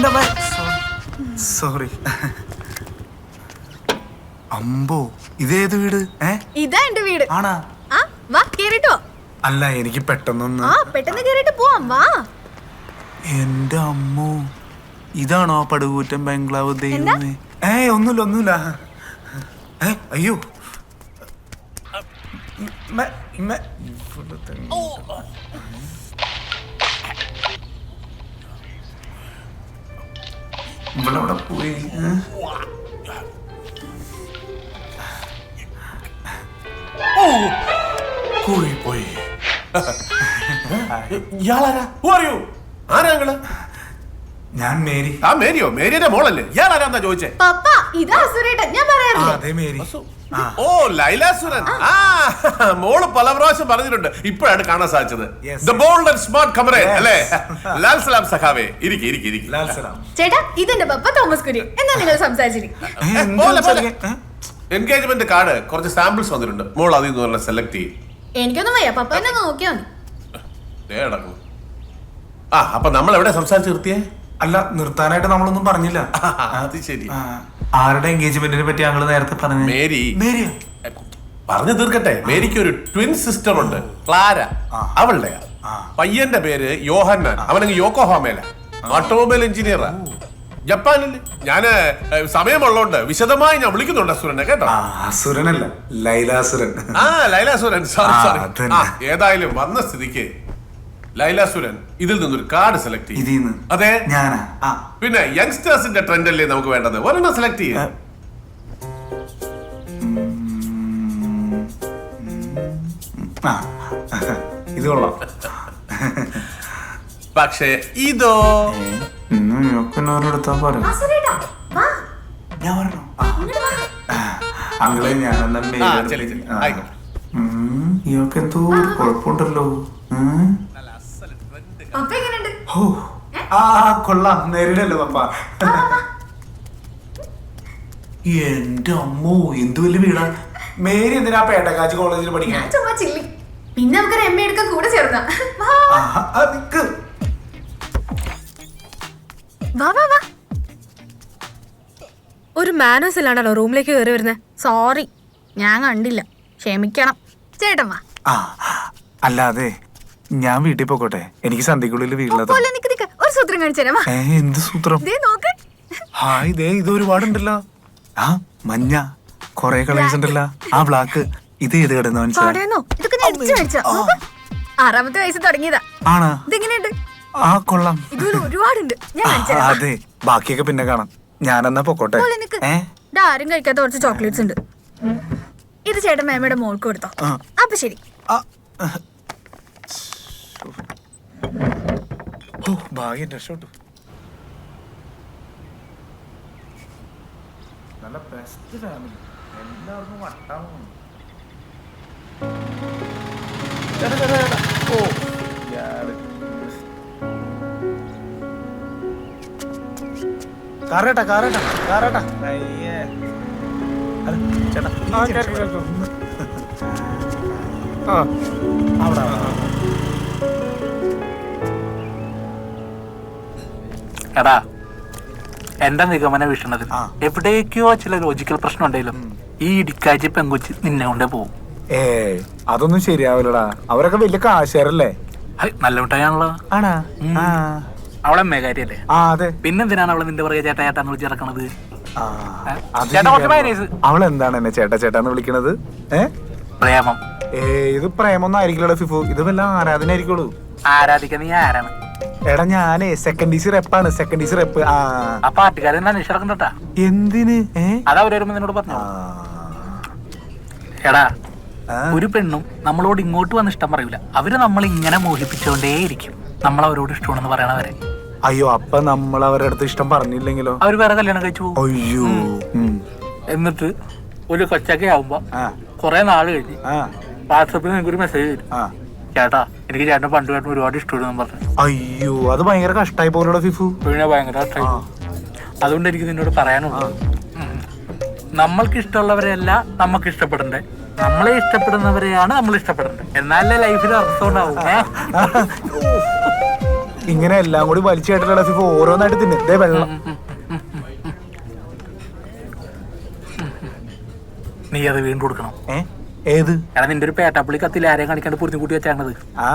എന്റെ സോറി. അമ്പോ ഇതേത് വീട്? ഇതാ എന്റെ വീട്. ആണാ? വാ കേറിട്ടോ. അല്ല എനിക്ക് പെട്ടെന്നൊന്ന്. പെട്ടെന്ന് കേറിട്ട് പോവാം വാ. എന്റെ അമ്മോ ഇതാണോ പടുകൂറ്റൻ ബംഗ്ലാവ്? ദൈവമേ. ഒന്നുമില്ല. അയ്യോ ഇവിടെ പോയി. പോയി. ഇയാളാരാ? ആരാങ്ങള്? ഞാൻ മേരി. ആ മേരിയോ? മേരിയുടെ മോളല്ലേ? ഇയാളാരാന്നാ ചോദിച്ചേ? പപ്പ ഇതാ സുരേട്ടൻ. ഞാൻ പറയാറില്ലേ? അതെ മേരി. ഓ ലൈലാസുരൻ. മോള് പല പ്രാവശ്യം പറഞ്ഞിട്ടുണ്ട്, ഇപ്പോഴാണ് കാണാൻ സാധിച്ചത്. ദ ബോൾഡ് ആൻഡ് സ്മാർട്ട് കമറേൻ അല്ലേ? ലാൽ സലാം സഖാവേ. ഇരിക്കി. ചേട്ടാ ഇതെന്റെ പപ്പ തോമസ് കുര്യൻ. എന്നാ നിങ്ങൾ സംസാരിച്ചിരിക്കും. എൻഗേജ്മെന്റ് കാർഡ് കുറച്ച് സാമ്പിൾസ് വന്നിട്ടുണ്ട്, മോൾ അതിൽ നിന്ന് സെലക്ട് ചെയ്യും. എനിക്കൊന്നും വയ്യ, പപ്പ എന്നെ നോക്കിയാ മതി. അപ്പൊ നമ്മൾ എവിടെ സംസാരിച്ച് നിർത്തിയേ? അല്ല നിർത്താനായിട്ട് നമ്മളൊന്നും പറഞ്ഞില്ല. അത് ശരി. ആരുടെ എൻഗേജ്മെന്റിനെ പറ്റി ഞങ്ങൾ നേരത്തെ പറഞ്ഞു? മേരിയോ പറഞ്ഞു തീർക്കട്ടെ. മേരിക്ക് ഒരു ട്വിൻ സിസ്റ്റർ ഉണ്ട്, ക്ലാര. അവളുടെ പയ്യന്റെ പേര് യോഹന്നാൻ. അവനങ്ങ് യോക്കോഹാമയില ഓട്ടോമൊബൈൽ എഞ്ചിനീയറാ, ജപ്പാനിൽ. ഞാന് സമയമുള്ളതുകൊണ്ട് വിശദമായി ഞാൻ വിളിക്കുന്നുണ്ട് അസുരനെ, കേട്ടോ? അസുരനല്ല, ലൈലാസുരൻ. ലൈലാസുരൻ. സോറി. ഏതായാലും വന്ന സ്ഥിതിക്ക് ലൈലാസുരൻ ഇതിൽ നിന്നൊരു കാർഡ് സെലക്ട് ചെയ്യും. അതെ ഞാനാ? പിന്നെ യങ്സ്റ്റേഴ്സിന്റെ ട്രെൻഡ് അല്ലേ നമുക്ക് വേണ്ടത്? ഒരെണ്ണം സെലക്ട് ചെയ്യും. ഇത് കൊള്ളാം. പക്ഷേ ഇതോ? ഞാൻ പറഞ്ഞു അങ്ങളെ ഞാനെന്തോ കുഴപ്പമുണ്ടല്ലോ. കൊള്ളാം. നേരിടല്ലോ പപ്പ. എന്റെ അമ്മോ എന്ത് വലിയ വീടാ. മേരി എന്തിനാ പേട്ടക്കാച്ചി കോളേജിൽ പഠിക്കാൻ? പിന്നെ നമുക്ക് എം എ എടുക്കാൻ കൂടെ ചേർക്കാം. ഒരു മാനേഴ്സ് ഇല്ലാണ്ടല്ലോ റൂമിലേക്ക് കയറി വരുന്നത്. സോറി, ഞാൻ കണ്ടില്ല, ക്ഷമിക്കണം. ചേട്ടൻ വാ. അല്ലാതെ ഞാൻ വീട്ടിൽ പോക്കോട്ടെ, എനിക്ക് സന്ധ്യക്കുള്ളിൽ വീട്ടിലത്. ഒരു സൂത്രം കാണിച്ചുതരാം. എന്ത് സൂത്രം? ഹായ് ദേ ഇത് ഒരുപാടുണ്ടല്ലോ. മഞ്ഞ കൊറേ കളേഴ്സ് ഉണ്ടല്ലോ. ബ്ലാക്ക്. ഇത് ഏത് കിടന്നു? ആറാമത്തെ വയസ്സ് തുടങ്ങിയതാ. ആണോ? ഇതെങ്ങനെയുണ്ട്? കൊള്ളാം. ഇതുപോലെ ഒരുപാടുണ്ട്. അതെ, ബാക്കിയൊക്കെ പിന്നെ കാണാം. ഞാനെന്നാ പൊക്കോട്ടെ. ആരും കഴിക്കാത്ത കുറച്ച് ചോക്ലേറ്റ്സ് ഉണ്ട്. ഇത് ചേട്ടൻ മേമയുടെ മോൾക്ക് കൊടുത്തോ. അപ്പൊ ശരി. ഭാഗ്യം രക്ഷപ്പെട്ടു. നല്ല ബെസ്റ്റ് ഫാമിലി. എല്ലാവർക്കും വട്ടാവും. കാറേട്ടാ. അയ്യേ ചേട്ടാ. അവിടെ എടാ, എന്റെ നിഗമന വീക്ഷണത്തിൽ എവിടേക്കോ ചില ലോജിക്കൽ പ്രശ്നം ഉണ്ടെങ്കിലും ഈ ഇടിക്കാഴ്ച പെങ്കൊച്ച് നിന്നെ കൊണ്ടേ പോവും. അതൊന്നും ശരിയാവില്ലടാ. അവരൊക്കെ വലിയ കാശേരല്ലേ? നല്ല മിഠായാണല്ലോ. ആണാ? അവളെ മേകാരിയല്ലേ? അതെ. പിന്നെന്തിനാണ് അവളെ നിന്റെ പറയുക ചേട്ടാന്ന് വിളിച്ച് ഇറക്കണത്? അവളെന്താണ് എന്നെ ചേട്ടാന്ന് വിളിക്കണത്? പ്രേമം. ഇത് പ്രേമൊന്നും ആയിരിക്കില്ലടാ ഫിഫു. ഇത് വല്ല ആരാധന ആയിരിക്കുള്ളൂ. ആരാധിക്കാൻ നീ ആരാണ്? എടാ ഞാനേ സെക്കൻഡ് ഈസി റെപ്പാണ്. ആ പാട്ടുകാരൻ അന്വേഷിറക്കണ്ടാ. എന്തിന്? അതവര് നിന്നോട് പറഞ്ഞു. എടാ, ഒരു പെണ്ണും നമ്മളോട് ഇങ്ങോട്ട് വന്ന് ഇഷ്ടം പറയൂല. അവര് നമ്മൾ ഇങ്ങനെ മോഹിപ്പിച്ചോണ്ടേയിരിക്കും, നമ്മൾ അവരോട് ഇഷ്ടമാണെന്ന് പറയണവരെ. അയ്യോ, അപ്പൊ നമ്മൾ അവരുടെ അടുത്ത് ഇഷ്ടം പറഞ്ഞില്ലെങ്കിലോ? അവര് വേറെ കല്യാണം കഴിച്ചു. അയ്യോ. എന്നിട്ട് ഒരു കൊച്ചൊക്കെ ആവുമ്പോ കൊറേ നാള് കഴിഞ്ഞ് വാട്സാപ്പിൽ നിനക്കൊരു മെസ്സേജ് വരും, ചേട്ടാ എനിക്ക് ചേട്ടൻ പണ്ട് ചേട്ടൻ ഒരുപാട് ഇഷ്ടപ്പെടുന്നു പറഞ്ഞു. അയ്യോ, അത് ഭയങ്കര കഷ്ടായി പോലുള്ള ഫിഫു. പിന്നെ ഭയങ്കര കഷ്ടായി. അതുകൊണ്ട് എനിക്ക് നിന്നോട് പറയാനുള്ളത്, നമ്മൾക്ക് ഇഷ്ടമുള്ളവരെയല്ല നമുക്ക് ഇഷ്ടപ്പെടണ്ടേ, നമ്മളെ ഇഷ്ടപ്പെടുന്നവരെയാണ് നമ്മൾ ഇഷ്ടപ്പെടേണ്ടത്. എന്നാലേ ലൈഫിൽ അർത്ഥം ഉണ്ടാവും. ഇങ്ങനെ എല്ലാം കൂടി വലിച്ചു കേട്ടിട്ടുള്ള ഫിഫു ഓരോന്നായിട്ട് തിന്നെ. ദേ വെള്ളം. നീ അത് വീണ്ടും കൊടുക്കണം. ഏത്? കാരണം നിന്റെ ഒരു പേട്ടാപ്പുള്ളി കത്തിൽ ആരെയും കാണിക്കാണ്ട് പൊരുത്തി കൂട്ടി വെച്ചാണത്. ആ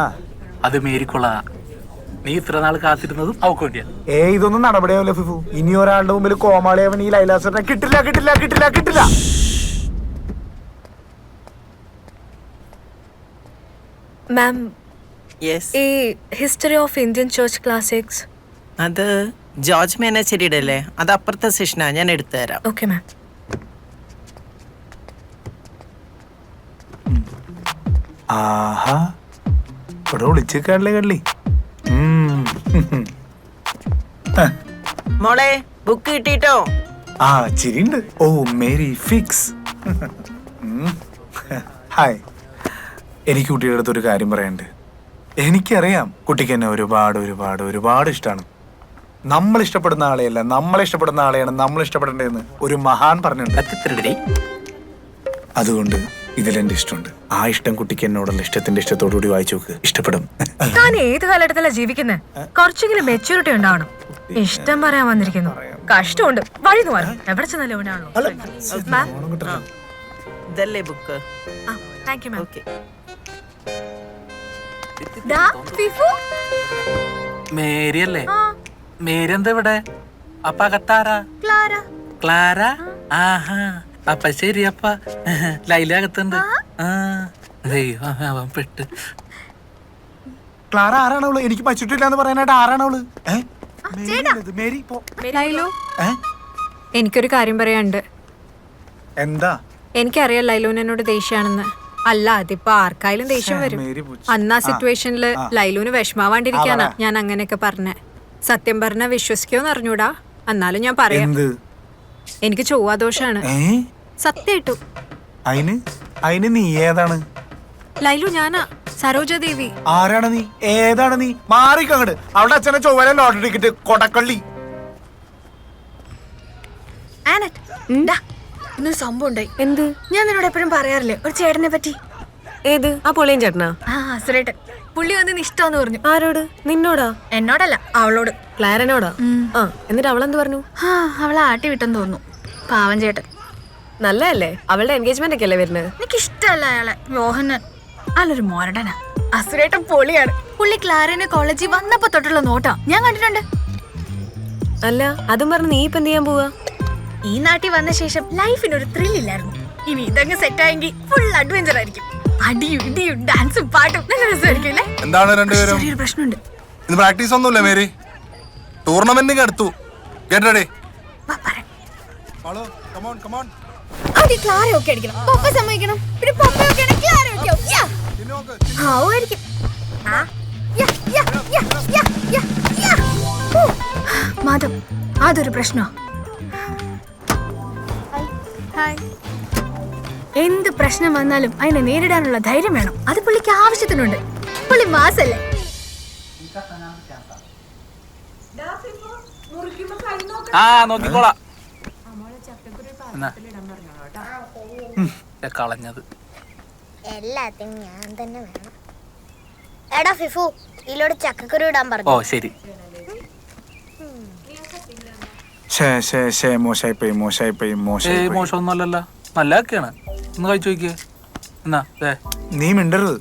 അത് മേരിക്കൊള്ളാ. നീ ഇത്ര നാൾ കാത്തിരുന്നതും അവക്ക് വേണ്ടിയാ. ഇതൊന്നും നടപടിയാവല്ലോ ഫിഫു. ഇനി ഒരാളുടെ മുമ്പിൽ കോമാളിയാവൻ ഈ ലൈലാസറിനെ കിട്ടില്ല കിട്ടില്ല കിട്ടില്ല കിട്ടില്ല. മാം, യെസ്, ഈ history of Indian church classics അത് ജോർജ് മേനച്ചേരിയുടെ അല്ലേ? അത് അപ്പുറത്തെ സെഷനാ, ഞാൻ എടുത്തു തരാം. Okay ma'am. ആഹാ, ഇവിടെ വിളിച്ചേക്കാണല്ലേ കള്ളി. മോളെ ബുക്ക് കിട്ടിട്ടോ? ആ ചിരിണ്ട്. ഓ മേരി ഫിക്സ്. ഹായ്, എനിക്ക് കുട്ടിയുടെ അടുത്ത് ഒരു കാര്യം പറയാനുണ്ട്. എനിക്കറിയാം കുട്ടിക്ക് എന്നെ ഒരുപാട് ഒരുപാട് ഒരുപാട് ഇഷ്ടമാണ്. നമ്മൾ ഇഷ്ടപ്പെടുന്ന ആളെയല്ല, നമ്മളെ ഇഷ്ടപ്പെടുന്ന ആളെയാണ് നമ്മൾ ഇഷ്ടപ്പെടേണ്ടതെന്ന് ഒരു മഹാൻ പറഞ്ഞിട്ടുണ്ട്. അതുകൊണ്ട് ഇതിലെന്റെ ഇഷ്ടമുണ്ട്. ആ ഇഷ്ടം കുട്ടിക്ക് എന്നോടുള്ള ഇഷ്ടത്തിന്റെ ഇഷ്ടത്തോടുകൂടി വായിച്ചു നോക്ക്, ഇഷ്ടപ്പെടും. താൻ ഏത് കാലഘട്ടത്തിലാ ജീവിക്കുന്നത്? കുറച്ചെങ്കിലും മെച്യൂരിറ്റി ഉണ്ടാവണം. ഇഷ്ടം പറയാൻ വന്നിരിക്കുന്നു. കഷ്ടമുണ്ട്. വഴി മാറും. എവിടെ ചെന്നാലും ഇവിടെ ആണല്ലോ. മാം, ഇതല്ലേ book? Thank you ma'am. Okay. Mary അല്ലേ? മേരി എന്താ ഇവിടെ? അപ്പ അകത്താരാ? ക്ലാര. ക്ലാര? ആഹാ, അപ്പ ശരി. അപ്പ ലൈല അകത്തുണ്ട്. അവൻ പെട്ട്. ക്ലാര ആരാണവള്? എനിക്ക് പറ്റിട്ടില്ല എന്ന് പറയാനായിട്ട് ആരാണവള്? മേരി പോ. ലൈലു, എനിക്കൊരു കാര്യം പറയാനുണ്ട്. എന്താ? എനിക്കറിയാം ലൈലുവിന് എന്നോട് ദേഷ്യാണെന്ന്. അല്ല, അതിപ്പോ ആർക്കായാലും ദേഷ്യം വരും. അന്ന് ആ സിറ്റുവേഷനില് ലൈലുവിന് വിഷമാവാണ്ടിരിക്കാനാ ഞാൻ അങ്ങനെയൊക്കെ പറഞ്ഞേ. സത്യം പറഞ്ഞ വിശ്വസിക്കോന്ന് അറിഞ്ഞൂടാ, എന്നാലും ഞാൻ പറയാം. എനിക്ക് ചൊവ്വാദോഷാണ്. സത്യായിട്ടു. അതിന് നീ ഏതാണ്? ലൈലു ഞാനാ, സരോജാദേവി. ആരാണ് നീ? ഏതാണ് നീ? മാറിക്കങ്ങട്. അവിടെ അച്ഛനെ ചൊവ്വല ലോട്ടറി ടിക്കറ്റ് കൊടക്കള്ളി. ഇന്നൊരു സംഭവം ഉണ്ടായി. എന്ത്? ഞാൻ നിന്നോട് എപ്പോഴും പറയാറില്ലേ ഒരു ചേട്ടനെ പറ്റി. ഏത്? ആ പൊളിയൻ ചേട്ടനാ? ആ സുരേട്ടൻ. പുള്ളി വന്ന് ഇഷ്ടമെന്ന് പറഞ്ഞു. ആരോട്? നിന്നോടാ? എന്നോടല്ല, അവളോട്. ക്ലാരനോടാ? ആ, എന്നിട്ട് അവളെന്ത് പറഞ്ഞു? അവളെ ആട്ടി വിട്ടെന്ന് തോന്നുന്നു. പാവൻ ചേട്ടൻ. നല്ലതല്ലേ? അവളുടെ എൻഗേജ്മെന്റ് ഒക്കെ അല്ലേ വരുന്നത്? എനിക്ക് ഇഷ്ടമല്ല അയാളെ. യോഹന്നൻ അല്ലൊരു മോരടനാ. അസുരേട്ടൻ പൊളിയാണ്. പുള്ളി ക്ലാരനെ കോളേജിൽ വന്നപ്പോ തൊട്ടുള്ള നോട്ടാ ഞാൻ കണ്ടിട്ടുണ്ട്. അല്ല, അതും പറഞ്ഞ് നീ ഇപ്പൊ എന്ത് ചെയ്യാൻ പോവാ? ഈ നാട്ടിൽ വന്ന ശേഷം ലൈഫിനൊരു ത്രില്ലില്ലായിരുന്നു. ഇനി ഇതങ്ങ് സെറ്റ് ആയെങ്കിൽ ഫുൾ അഡ്വഞ്ചർ ആയിരിക്കും. അടിയും ഇടിയും ഡാൻസും പാട്ടും നല്ല രസമായിരിക്കും അല്ലേ? എന്താണ് രണ്ടുപേരും? ചെറിയൊരു പ്രശ്നമുണ്ട്. ഇത് പ്രാക്ടീസ് ഒന്നുമില്ല മേരി. ടൂർണമെന്റിന് അടുത്തു. Get ready. ക്ലാരയൊക്കെ അടിക്കണം. പപ്പ സമ്മതിക്കണം. പിന്നെ പപ്പയൊക്കെ ക്ലാരയൊക്കെ ആവുമായിരിക്കും. മാധവ്, അതൊരു പ്രശ്നോ? എന്ത് പ്രശ്നം വന്നാലും അതിനെ നേരിടാനുള്ള ധൈര്യം വേണം. അത് പുള്ളിക്ക് ആവശ്യത്തിനുണ്ട്. പുള്ളി മാസല്ലേ? ആ, നോക്കിക്കോളാം. കളഞ്ഞത് എല്ലാത്തിനും ഞാൻ തന്നെ വേണം. എടാ ഫിഫു, ഇതിലോട് ചക്കക്കുരു ഇടാൻ പറഞ്ഞു. ഓ ശരി. മോശമൊന്നുമല്ലല്ലോ, നല്ലതൊക്കെയാണ്. ഒന്ന് കഴിച്ചു നോക്കിയേ. എന്നാ നീ മിണ്ടരുത്.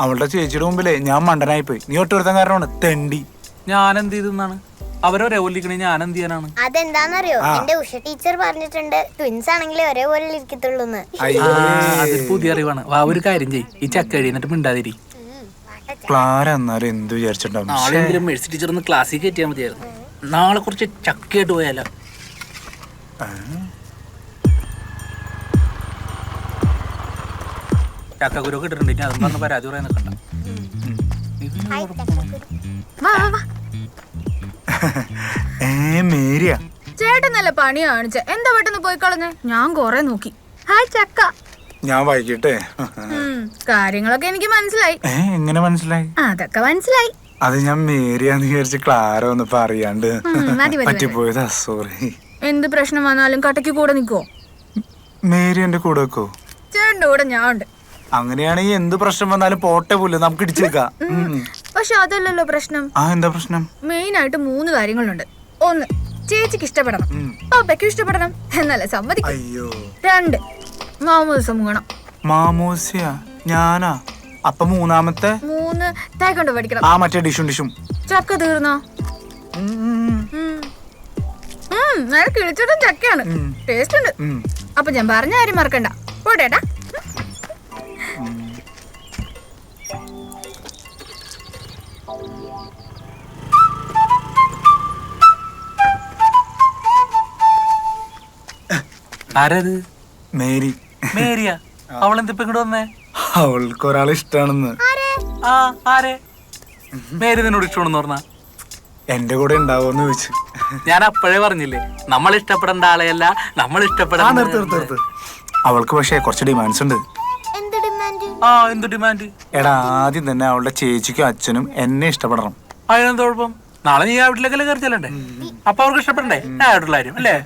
അവളുടെ ചേച്ചിയുടെ മുമ്പിലേ ഞാൻ മണ്ടനായിപ്പോയി. നീ ഒട്ടുവരുത്താൻ കാരണമാണ് തെണ്ടി. ഞാൻ എന്ത് ചെയ്തെന്നാണ്? അവരൊരേ ഒല്ലിക്കണേ ഞാൻ എന്ത് ചെയ്യാനാണ്? അതെന്താന്നറിയോ, എന്റെ ഉഷ ടീച്ചർ പറഞ്ഞിട്ടുണ്ട് ട്വിൻസ് ആണെങ്കിലേ ഒരേപോലെ ഇരിക്കത്തുള്ളൂ. അതൊരു പുതിയ അറിവാണ്. വാ, ഒരു കാര്യം ചെയ്യ്, ഈ ചക്ക എഴുന്നിട്ട് മിണ്ടാതിരി. ക്ലാര എന്നാലും എന്ത് വിചാരിച്ചിട്ടുണ്ടാവും? നാളെങ്കിലും മേഴ്സി ടീച്ചർ ഒന്ന് ക്ലാസ്സിൽ കയറ്റിയാൽ മതിയായിരുന്നു. നാളെ കുറച്ച് ചക്കയായിട്ട് പോയാലോ? ചക്കക്കുരു ഇട്ടിട്ടുണ്ട്. ഇനി അതും പറഞ്ഞ് പരാതി പറയാൻ നിൽക്കണ്ട. മേരിയ ചേട്ടൻ നല്ല പണി കാണിച്ച. എന്താ പെട്ടെന്ന് പോയി കളഞ്ഞ? ഞാൻ കൊറേ നോക്കി. ഹായ് ചക്ക. ഞാൻ വായിക്കട്ടെ. കാര്യങ്ങളൊക്കെ എനിക്ക് മനസ്സിലായി. എങ്ങനെ മനസ്സിലായി? അതൊക്കെ മനസ്സിലായി. അത് ഞാൻ മേരിയാന്ന് വിചാരിച്ച് ക്ലാര ഒന്ന് പറയാണ്ട് പറ്റിപ്പോയതാ. സോറി. എന്ത് പ്രശ്നം വന്നാലും കട്ടയ്ക്ക് കൂടെ നിൽക്കുവോ? മേരി എന്റെ കൂടെ വെക്കോ? ചേട്ടന്റെ കൂടെ ഞാൻ ഉണ്ട്. അങ്ങനെയാണെങ്കിൽ എന്ത് പ്രശ്നം വന്നാലും പോട്ടെ പോലെ നമുക്ക് ഇടിച്ചേക്കാം. പക്ഷെ അതല്ലല്ലോ പ്രശ്നം. എന്താ പ്രശ്നം? മെയിൻ ആയിട്ട് 3 കാര്യങ്ങളുണ്ട്. 1, ചേച്ചിക്ക് ഇഷ്ടപ്പെടണം, പാപ്പയ്ക്കും ഇഷ്ടപ്പെടണം, എന്നല്ല സമ്മതിക്കും. 2, മാമോദിസം മുങ്ങണം. മാമോസിയ ഞാനാ? അപ്പൊ മൂന്നാമത്തെ? 3, തേക്കൊണ്ട് പഠിക്കണം. മറ്റേ ഡിഷും ചക്ക തീർന്നോ? നല്ല കിളിച്ചോട്ടും ചക്കയാണ്, ടേസ്റ്റ് ഉണ്ട്. അപ്പൊ ഞാൻ പറഞ്ഞ കാര്യം മറക്കണ്ട. പോട്ടേട്ടാ. ആരത്? മേരി. മേരിയാ? അവളെന്തിപ്പോ ഇങ്ങോട്ട് വന്നേ? അവൾക്ക് ഒരാളെ ഇഷ്ടാണെന്ന്. ആരെ? മേരി നിന്നോട് ഇഷ്ടമാണെന്ന് പറഞ്ഞ? എന്റെ കൂടെ ഉണ്ടാവോന്ന് ചോദിച്ചു. ഞാൻ അപ്പോഴേ പറഞ്ഞില്ലേ, നമ്മൾ ഇഷ്ടപ്പെടേണ്ട ആളെയല്ല നമ്മൾ ഇഷ്ടപ്പെടാൻ. അവൾക്ക് പക്ഷേ കുറച്ച് ഡിമാൻഡ്സ് ഉണ്ട്. എന്ത് ഡിമാൻഡ്? എടാ, ആദ്യം തന്നെ അവളുടെ ചേച്ചിക്കും അച്ഛനും എന്നെ ഇഷ്ടപ്പെടണം. അതിനെന്ത് കുഴപ്പം? നാളെ നീ ആ വീട്ടിലേക്കല്ലേ കയറി ചെല്ലണ്ടേ? അപ്പൊ അവർക്ക് ഇഷ്ടപ്പെടണ്ടേ? ഞാൻ ആയിട്ടുള്ള കാര്യം അല്ലേ?